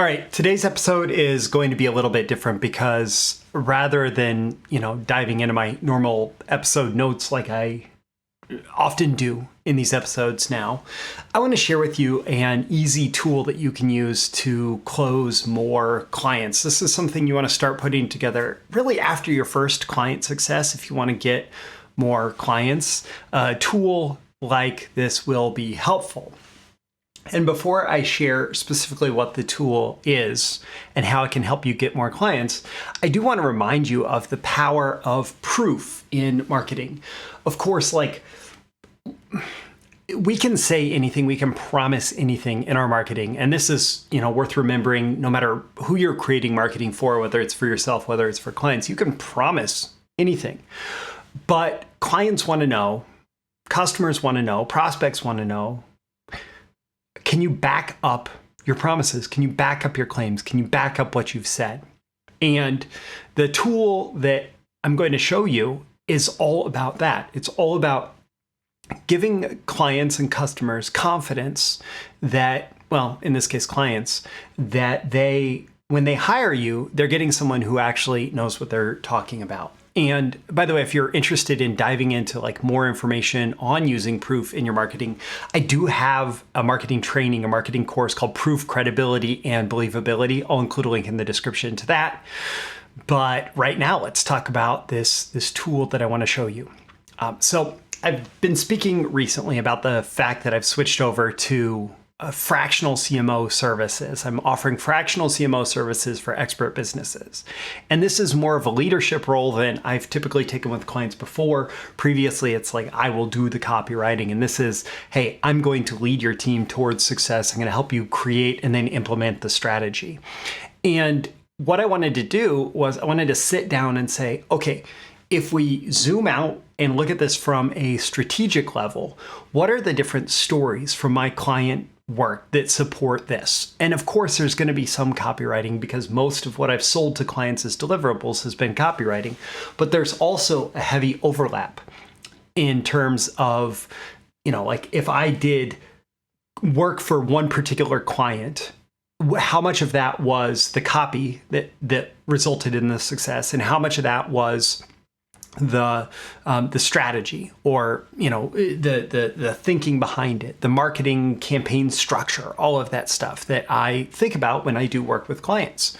All right, today's episode is going to be a little bit different because rather than, diving into my normal episode notes like I often do in these episodes now, I want to share with you an easy tool that you can use to close more clients. This is something you want to start putting together really after your first client success if you want to get more clients. A tool like this will be helpful. And before I share specifically what the tool is and how it can help you get more clients, I do want to remind you of the power of proof in marketing. Of course, we can say anything, we can promise anything in our marketing. And this is, worth remembering no matter who you're creating marketing for, whether it's for yourself, whether it's for clients, you can promise anything. But clients want to know, customers want to know, prospects want to know, can you back up your promises? Can you back up your claims? Can you back up what you've said? And the tool that I'm going to show you is all about that. It's all about giving clients and customers confidence that, well, in this case, clients, that when they hire you, they're getting someone who actually knows what they're talking about. And by the way, if you're interested in diving into more information on using proof in your marketing, I do have a marketing training, a marketing course called Proof, Credibility, and Believability. I'll include a link in the description to that. But right now, let's talk about this tool that I want to show you. So I've been speaking recently about the fact that I've switched over to fractional CMO services. I'm offering fractional CMO services for expert businesses. And this is more of a leadership role than I've typically taken with clients before. Previously, it's I will do the copywriting. And this is, hey, I'm going to lead your team towards success. I'm going to help you create and then implement the strategy. And what I wanted to do was I wanted to sit down and say, okay, if we zoom out and look at this from a strategic level, what are the different stories from my client work that support this? And of course, there's going to be some copywriting because most of what I've sold to clients as deliverables has been copywriting. But there's also a heavy overlap in terms of, if I did work for one particular client, how much of that was the copy that resulted in the success, and how much of that was the strategy or the thinking behind it, the marketing campaign structure, all of that stuff that I think about when I do work with clients.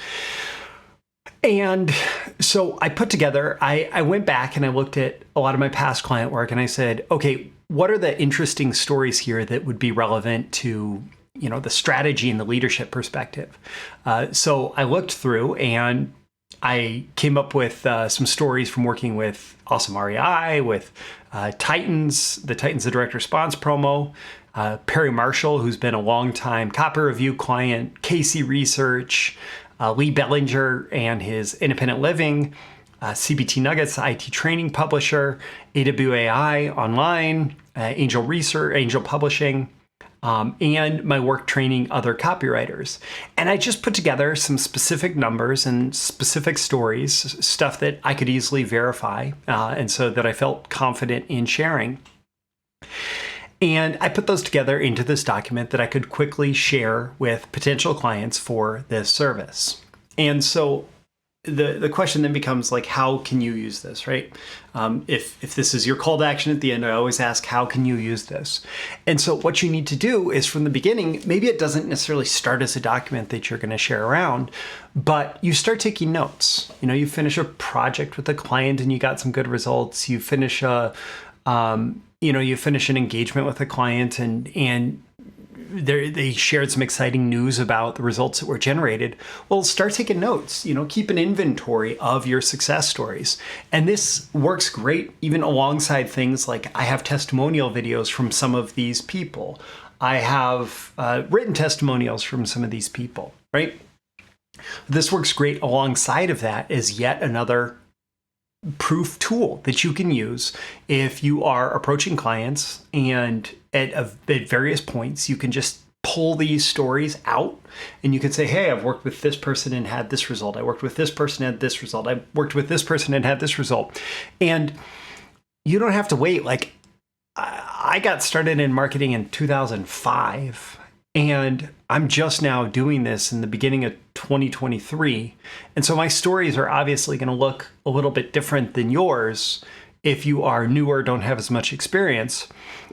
And so I put together, I went back and I looked at a lot of my past client work and I said, okay, what are the interesting stories here that would be relevant to the strategy and the leadership perspective? So I looked through and I came up with some stories from working with Awesome REI, with Titans, the direct response promo, Perry Marshall, who's been a longtime copy review client, Casey Research, Lee Bellinger and his Independent Living, CBT Nuggets, IT training publisher, AWAI Online, Angel Research, Angel Publishing, and my work training other copywriters. And I just put together some specific numbers and specific stories, stuff that I could easily verify, and so that I felt confident in sharing. And I put those together into this document that I could quickly share with potential clients for this service. And so the question then becomes how can you use this, right? If this is your call to action at the end, I always ask, how can you use this? And so what you need to do is from the beginning, maybe it doesn't necessarily start as a document that you're going to share around, but you start taking notes. You finish a project with a client and you got some good results. You finish you finish an engagement with a client and they shared some exciting news about the results that were generated. Well, start taking notes, keep an inventory of your success stories. And this works great even alongside things like I have testimonial videos from some of these people. I have written testimonials from some of these people, right? This works great alongside of that as yet another proof tool that you can use if you are approaching clients and at various points you can just pull these stories out and you can say, hey, I've worked with this person and had this result. I worked with this person and had this result. I worked with this person and had this result. And you don't have to wait. I got started in marketing in 2005 And I'm just now doing this in the beginning of 2023. And so my stories are obviously going to look a little bit different than yours if you are newer, don't have as much experience.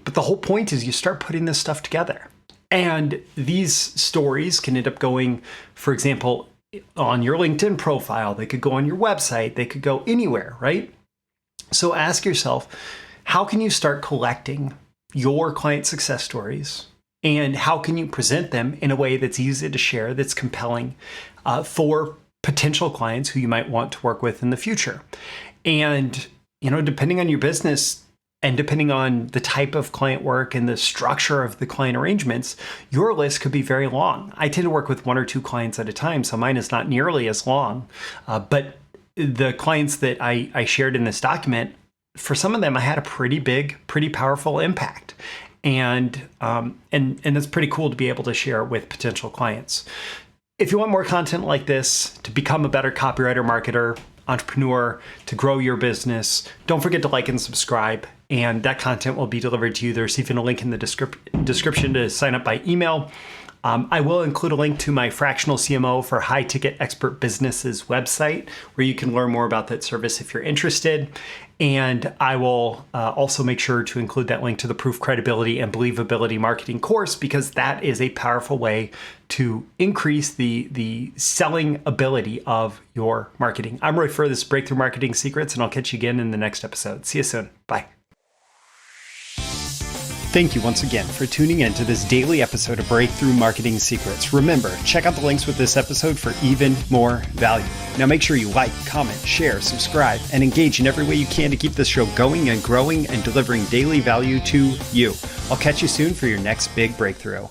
But the whole point is you start putting this stuff together. And these stories can end up going, for example, on your LinkedIn profile. They could go on your website. They could go anywhere, right? So ask yourself, how can you start collecting your client success stories? And how can you present them in a way that's easy to share, that's compelling for potential clients who you might want to work with in the future? And, depending on your business and depending on the type of client work and the structure of the client arrangements, your list could be very long. I tend to work with 1 or 2 clients at a time, so mine is not nearly as long. But the clients that I shared in this document, for some of them, I had a pretty big, pretty powerful impact. And it's pretty cool to be able to share with potential clients. If you want more content like this to become a better copywriter, marketer, entrepreneur, to grow your business, don't forget to like and subscribe. And that content will be delivered to you. There's even a link in the description to sign up by email. I will include a link to my Fractional CMO for high ticket expert businesses website, where you can learn more about that service if you're interested. And I will also make sure to include that link to the Proof, Credibility, and Believability marketing course, because that is a powerful way to increase the selling ability of your marketing. I'm Roy Furr, this is Breakthrough Marketing Secrets, and I'll catch you again in the next episode. See you soon. Bye. Thank you once again for tuning in to this daily episode of Breakthrough Marketing Secrets. Remember, check out the links with this episode for even more value. Now make sure you like, comment, share, subscribe, and engage in every way you can to keep this show going and growing and delivering daily value to you. I'll catch you soon for your next big breakthrough.